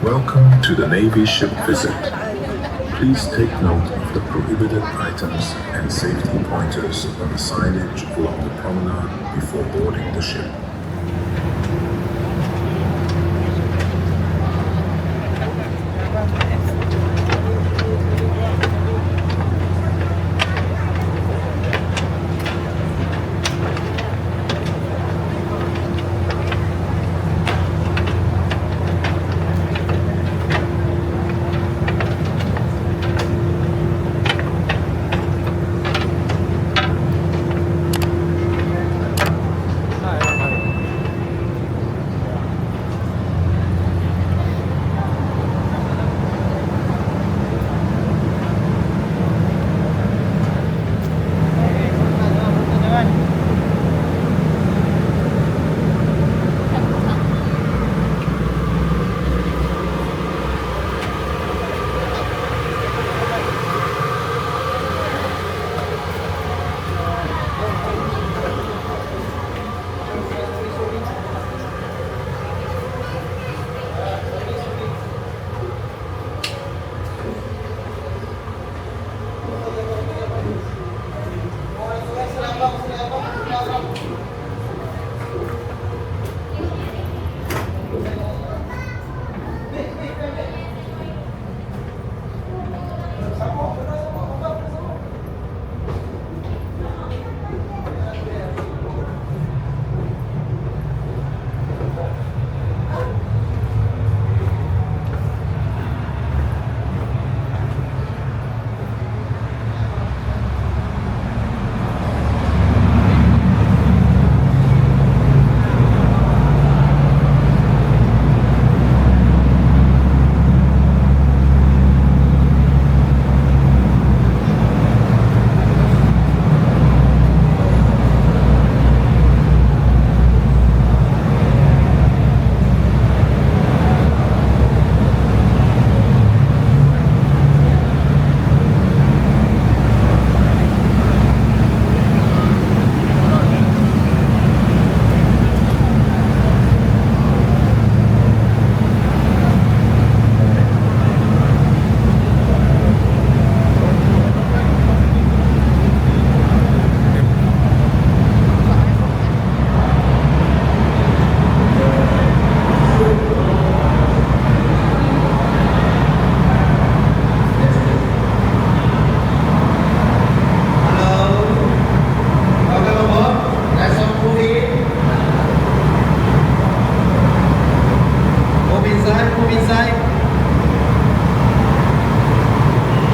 Welcome to the Navy ship visit. Please take note of the prohibited items and safety pointers on the signage along the promenade before boarding the ship.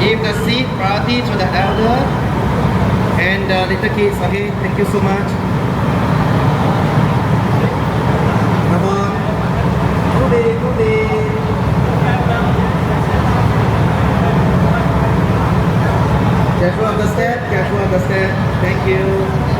Give the seat priority to the elder and the little kids. Okay, thank you so much. Come on. Move it. Careful on the step. Thank you.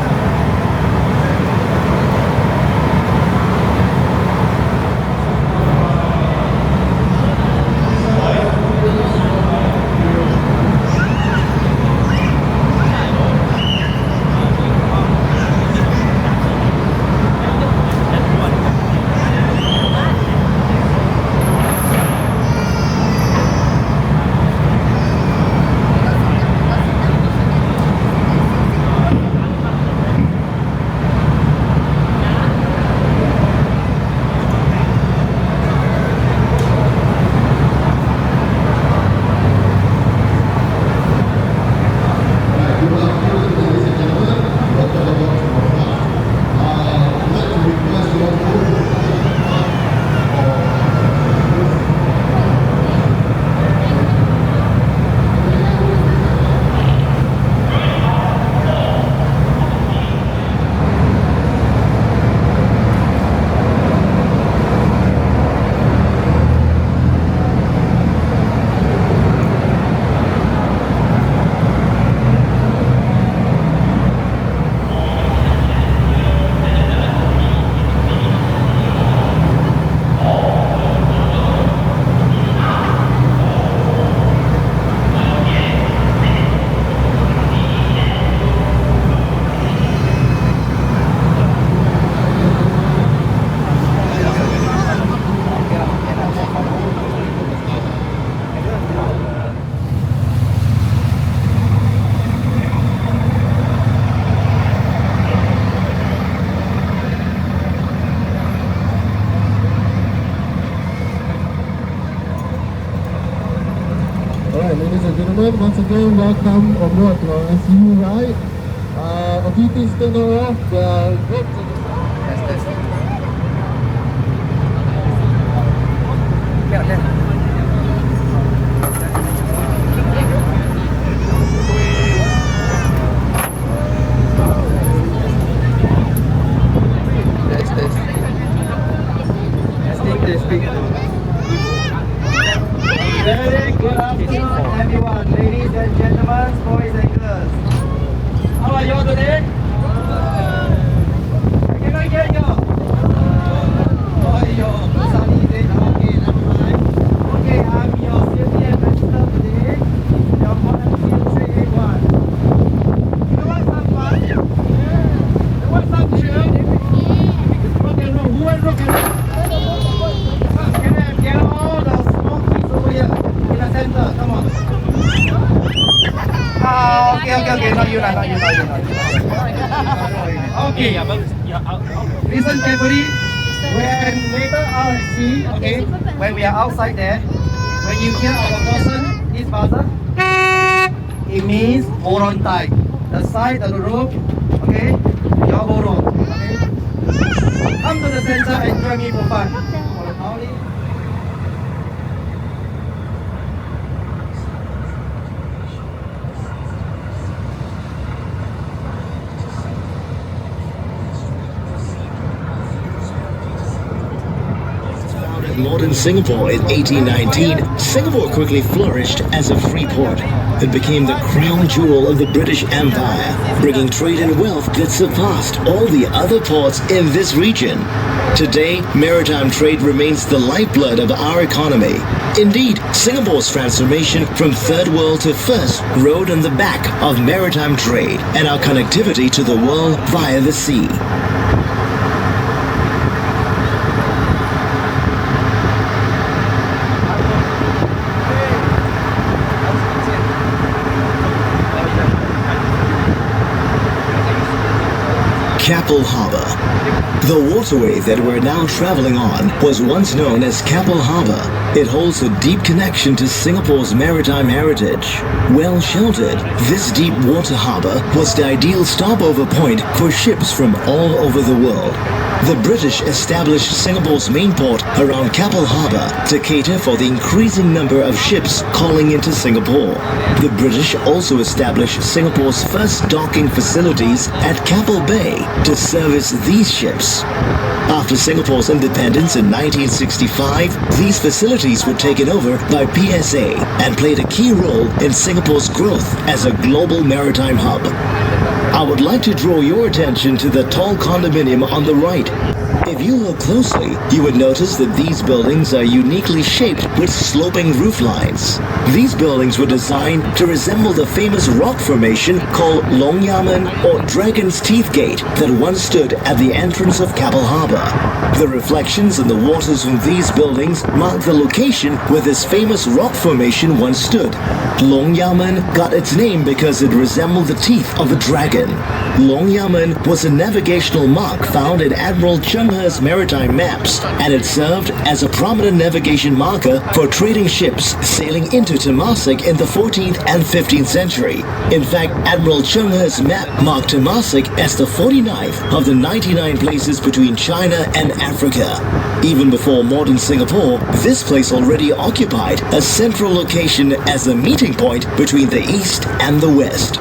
gentlemen, once again, welcome on board to our FCU Ride. Okay, please take note of the rope. Very good afternoon, everyone, ladies and gentlemen, boys and girls. How are you all today? I cannot hear you. Oh, you're sunny day. Okay, never mind. Okay, I'm your safety ambassador today. Your modern CM381. You want some fun? You want some chill? Rock and roll. Who wants rock and roll? Can I get all the smokies over here in the center? Come on. Okay. Not you. Okay. Listen carefully. When later out at sea, okay, when we are outside there, when you hear our person, this buzzer, it means hold on tight. The side of the rope, okay, you hold on, okay. Come to the center and join me for fun. Modern Singapore in 1819, Singapore quickly flourished as a free port. It became the crown jewel of the British Empire, bringing trade and wealth that surpassed all the other ports in this region. Today, maritime trade remains the lifeblood of our economy. Indeed, Singapore's transformation from third world to first rode on the back of maritime trade and our connectivity to the world via the sea. Keppel Harbour. The waterway that we're now traveling on was once known as Keppel Harbour. It holds a deep connection to Singapore's maritime heritage. Well sheltered, this deep water harbour was the ideal stopover point for ships from all over the world. The British established Singapore's main port around Keppel Harbour to cater for the increasing number of ships calling into Singapore. The British also established Singapore's first docking facilities at Keppel Bay to service these ships. After Singapore's independence in 1965, these facilities were taken over by PSA and played a key role in Singapore's growth as a global maritime hub. I would like to draw your attention to the tall condominium on the right. If you look closely, you would notice that these buildings are uniquely shaped with sloping roof lines. These buildings were designed to resemble the famous rock formation called Long Yaman or Dragon's Teeth Gate that once stood at the entrance of Keppel Harbour. The reflections in the waters from these buildings mark the location where this famous rock formation once stood. Long Yaman got its name because it resembled the teeth of a dragon. Long Yaman was a navigational mark found in Admiral Chung He's maritime maps, and it served as a prominent navigation marker for trading ships sailing into Temasek in the 14th and 15th century. In fact, Admiral Chung He's map marked Temasek as the 49th of the 99 places between China and Africa. Even before modern Singapore, this place already occupied a central location as a meeting point between the East and the West.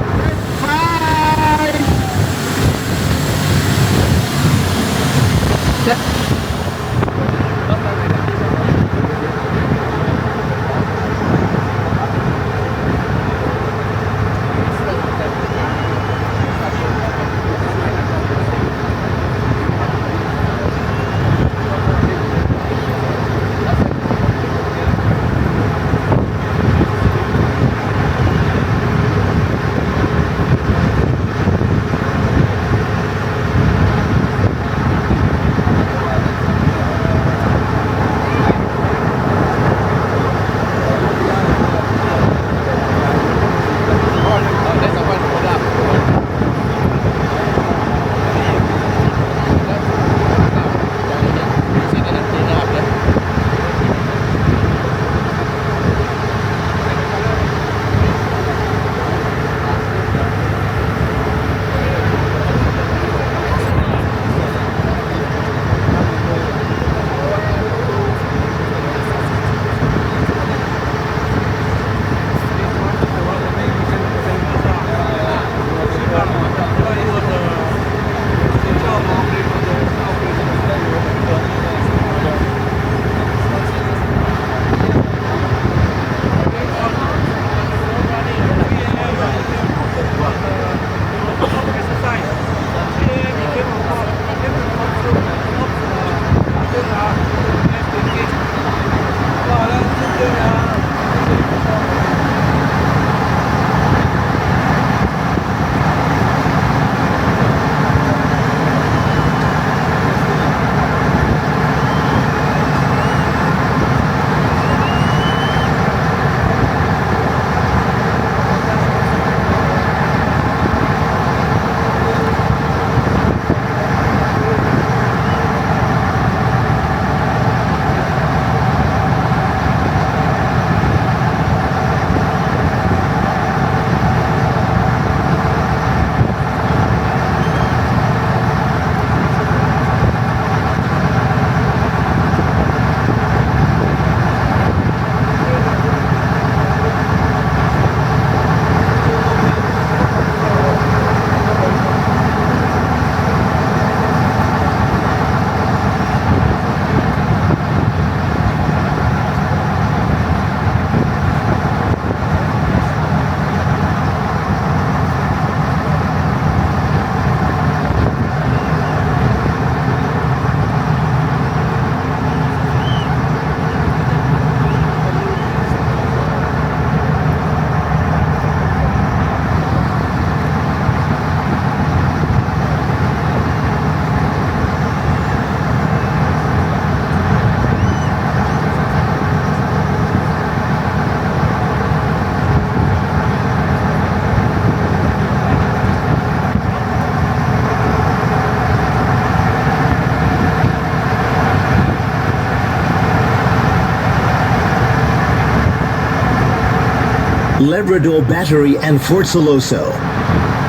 Labrador Battery and Fort Siloso.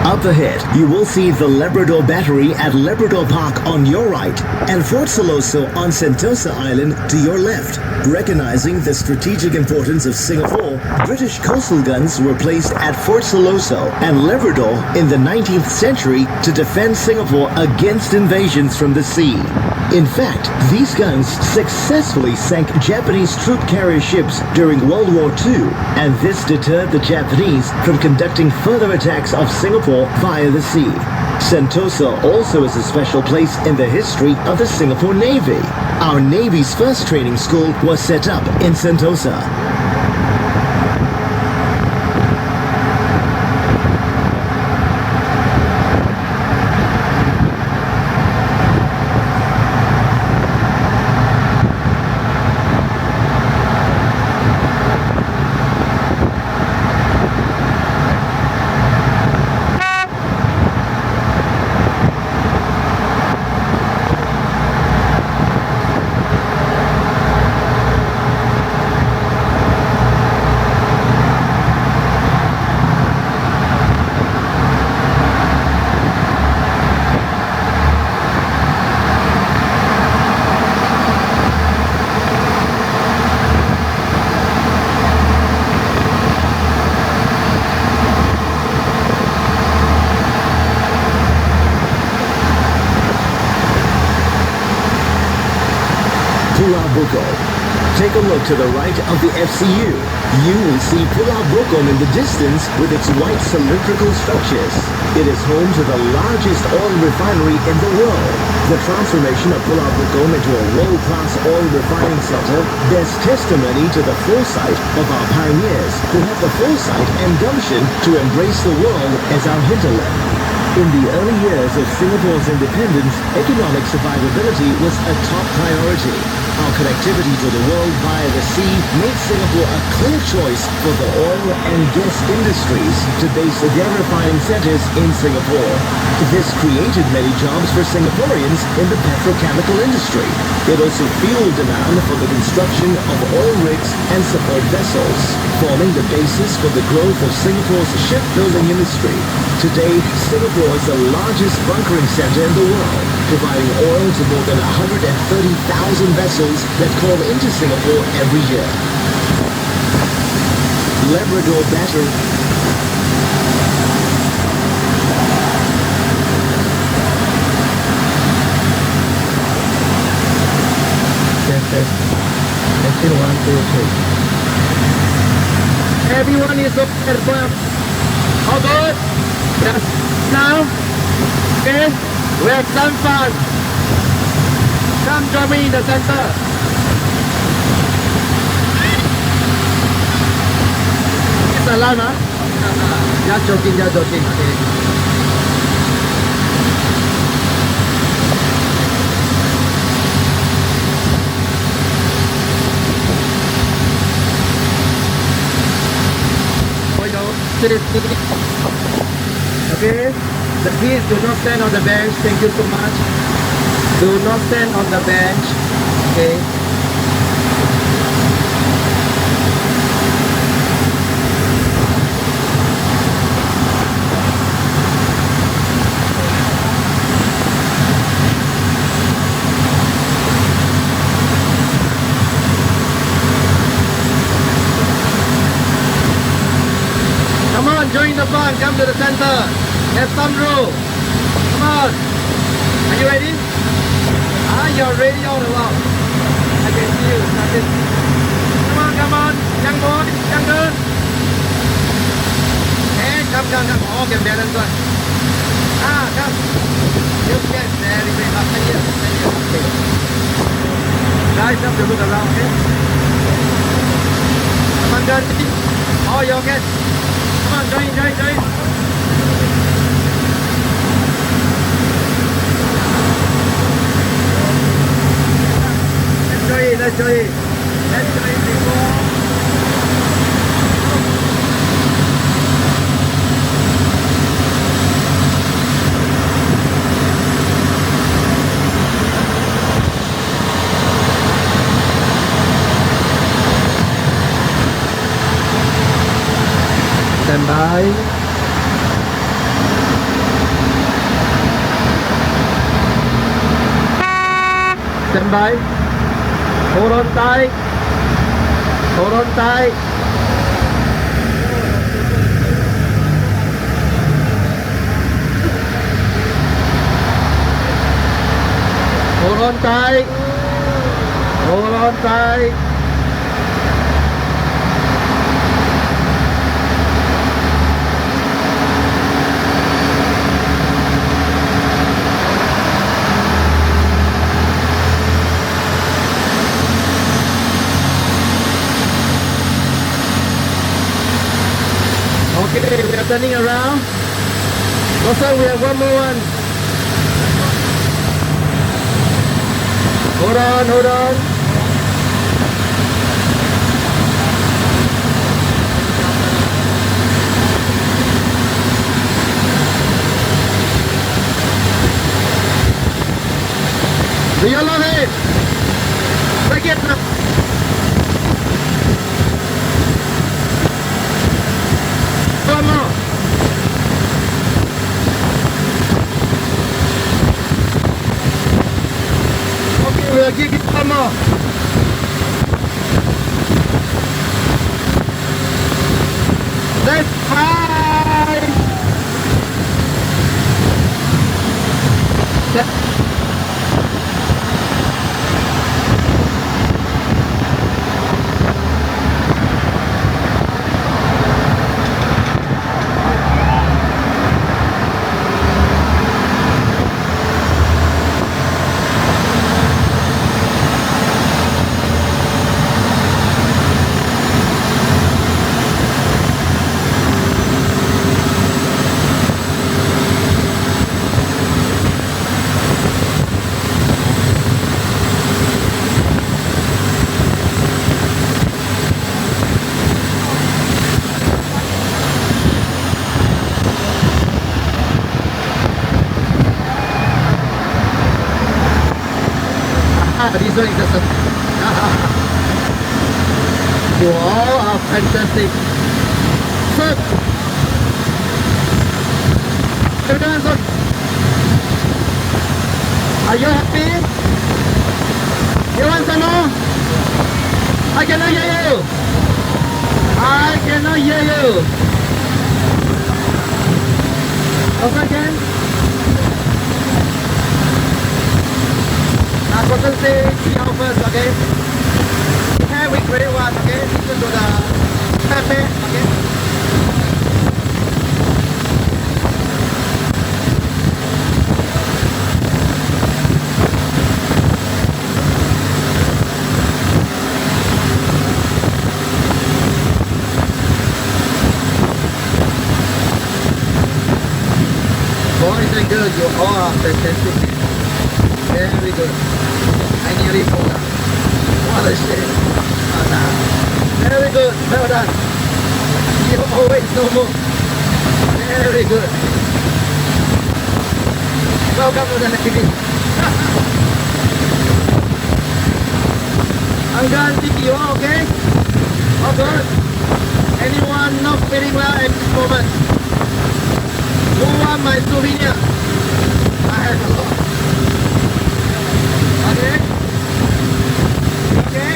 Up ahead, you will see the Labrador Battery at Labrador Park on your right and Fort Siloso on Sentosa Island to your left. Recognizing the strategic importance of Singapore, British coastal guns were placed at Fort Siloso and Labrador in the 19th century to defend Singapore against invasions from the sea. In fact, these guns successfully sank Japanese troop carrier ships during World War II, and this deterred the Japanese from conducting further attacks of Singapore via the sea. Sentosa also is a special place in the history of the Singapore Navy. Our Navy's first training school was set up in Sentosa. Pulau Bukom. Take a look to the right of the FCU. You will see Pulau Bukom in the distance with its white cylindrical structures. It is home to the largest oil refinery in the world. The transformation of Pulau Bukom into a world-class oil refining center bears testimony to the foresight of our pioneers who had the foresight and gumption to embrace the world as our hinterland. In the early years of Singapore's independence, economic survivability was a top priority. Our connectivity to the world via the sea made Singapore a clear choice for the oil and gas industries to base their refining centers in Singapore. This created many jobs for Singaporeans in the petrochemical industry. It also fueled demand for the construction of oil rigs and support vessels, forming the basis for the growth of Singapore's shipbuilding industry. Today, Singapore is the largest bunkering center in the world, providing oil to more than 130,000 vessels that call into Singapore every year. Labrador Battery. Engine 1, 2, 3. Everyone is okay. All good? Yes. Now, okay, we have some fun. Come join me in the center. It's alarm, huh? Just joking, okay. Okay, please do not stand on the bench. Thank you so much. Do not stand on the bench. Okay. Come on, join the fun. Come to the center. Have some room. Come on. Are you ready? You're ready all along. I can see you. Come on. Young boy, young girl. Hey, come. All can balance one. Come. You get very great. Stay here. Okay. Guys, have to look around, okay? Come on, girl. Oh, you okay? Come on, join. Let's join it. Before. Stand by. Stand by. Hold on tight. Hold on tight. Hold on tight. Hold on tight. Okay, we are turning around. Also, we have one more one. Hold on, hold on. Do you love it? Take it now. One more. Okay, we'll give it one more. That's fine. This one is the you all are fantastic. Sir, everyone, sir, are you happy? You want some more? I cannot hear you. I cannot hear you. Okay, again. Concentrate, see how first, okay? Prepare with grade 1, okay? Listen to the pepe, okay? Boys and girls, you all are fantastic. Very good. I nearly fall down. What a shame. Well done. Very good. Well done. You always know more. Very good. Welcome to the Navy. Uncle, auntie, you all okay? All good? Anyone not feeling well at this moment? Who want my souvenir? I have a lot. Okay? Okay?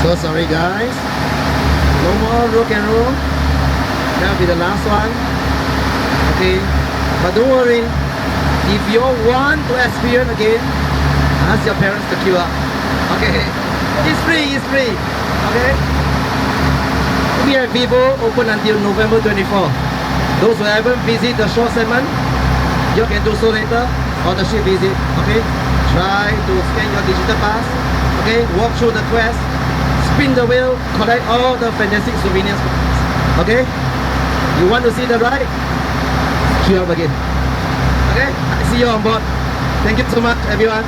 So sorry guys. all rock and roll. That'll be the last one. Okay, but don't worry. If you want to experience again, ask your parents to queue up. Okay, it's free. It's free. Okay. We have Vivo open until November 24. Those who haven't visited the short segment, you can do so later or the ship visit. Okay, try to scan your digital pass. Okay, walk through the quest, spin the wheel, collect all the fantastic souvenirs. Okay, you want to see the ride? Queue up again. Okay, I see you on board. Thank you so much, everyone.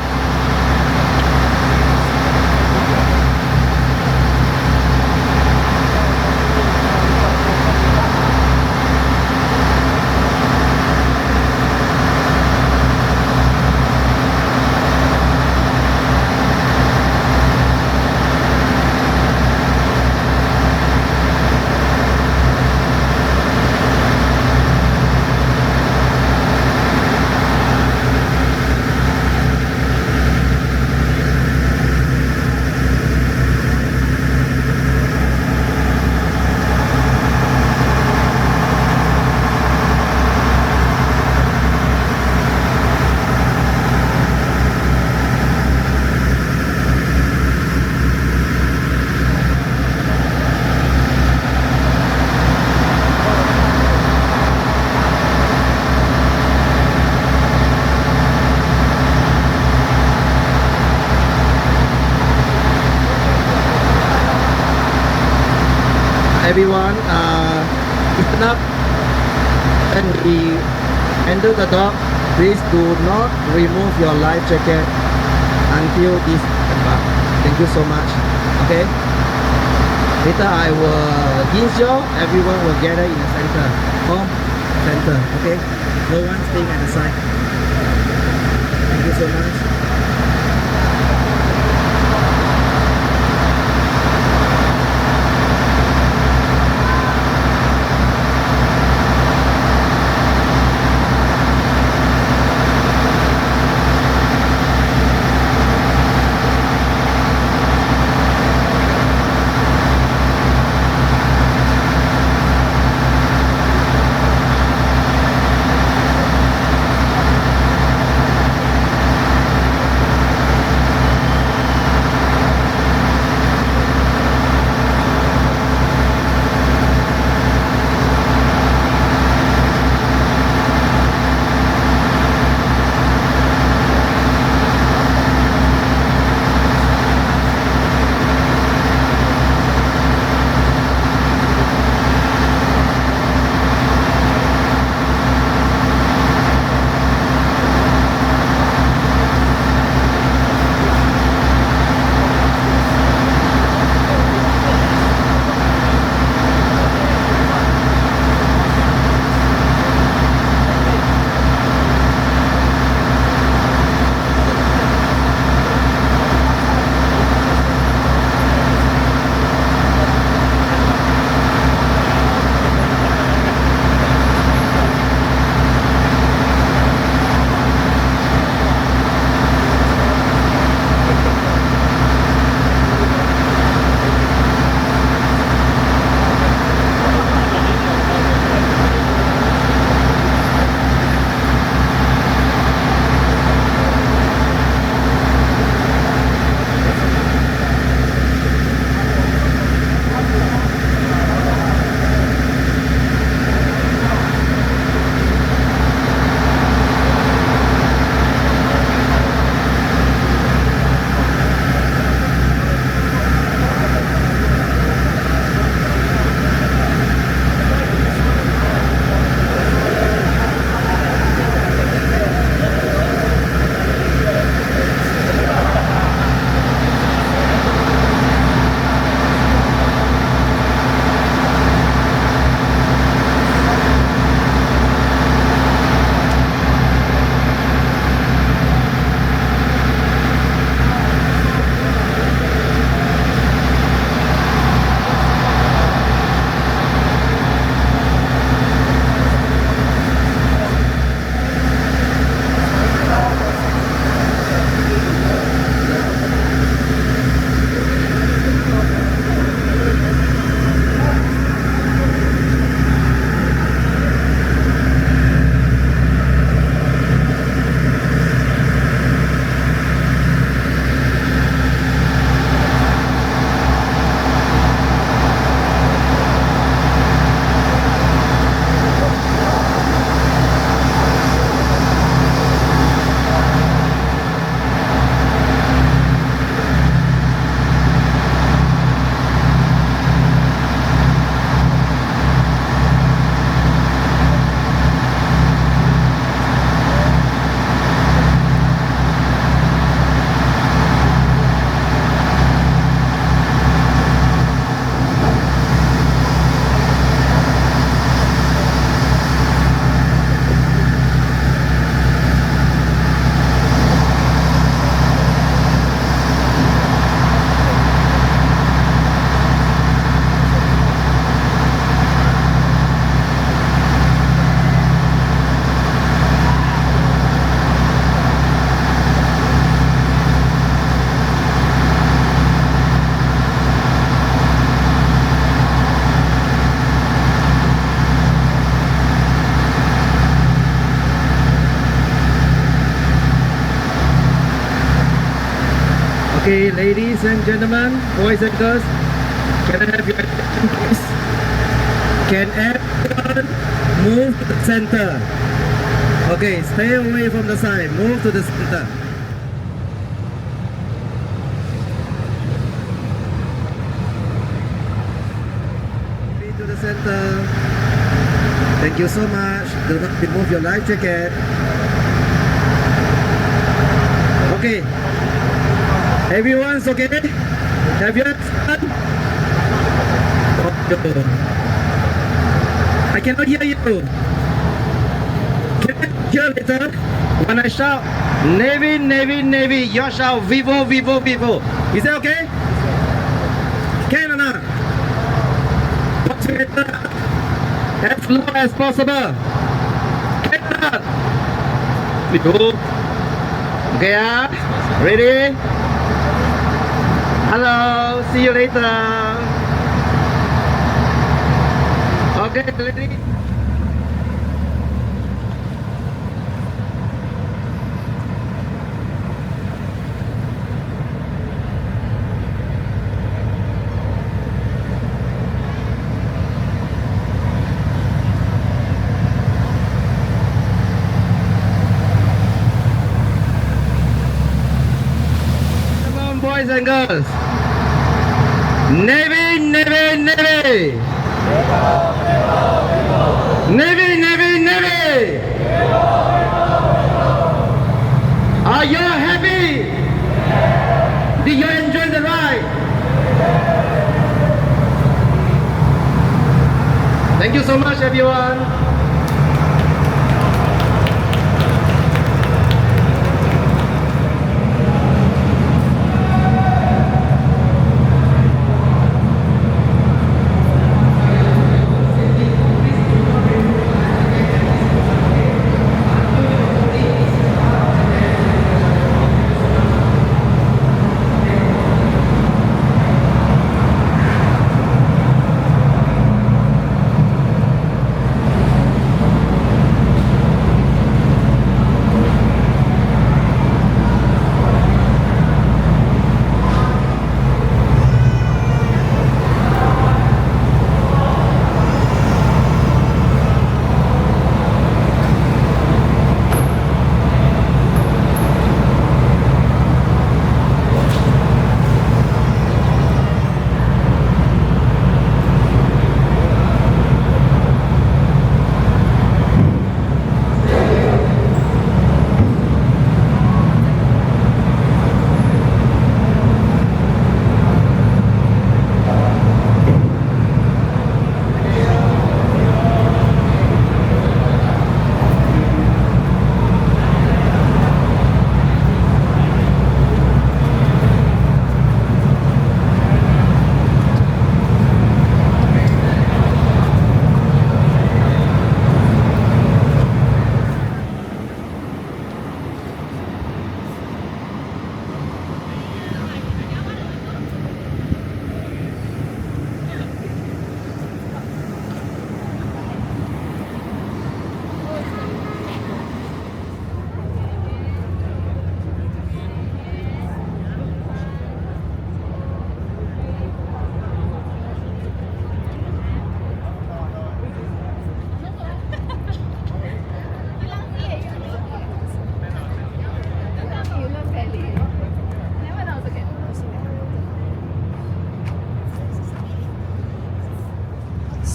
Everyone, listen up. When we enter the dock, please do not remove your life jacket until this embark. Thank you so much. Okay. Later I will hint you. Everyone will gather in the center. Home center. Okay. No one staying at the side. Thank you so much. Okay, ladies and gentlemen, boys and girls, can I have your attention, please? Can everyone move to the center? Okay, stay away from the side. Move to the center. To the center. Thank you so much. Do not remove your life jacket. Okay. Everyone's okay? Have you had fun? Oh, I cannot hear you. Can I hear later? When I shout Navy, Navy, Navy, you shout Vivo, Vivo, Vivo. Is that okay? Can or not? What's better? As low as possible. Can or not? Vivo. Okay, ready? Hello, see you later. Okay, ready? Boys and girls, Navy, Navy, Navy, Navy, Navy, Navy. Are you happy? Did you enjoy the ride? Thank you so much, everyone.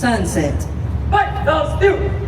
Sunset. Right, now still.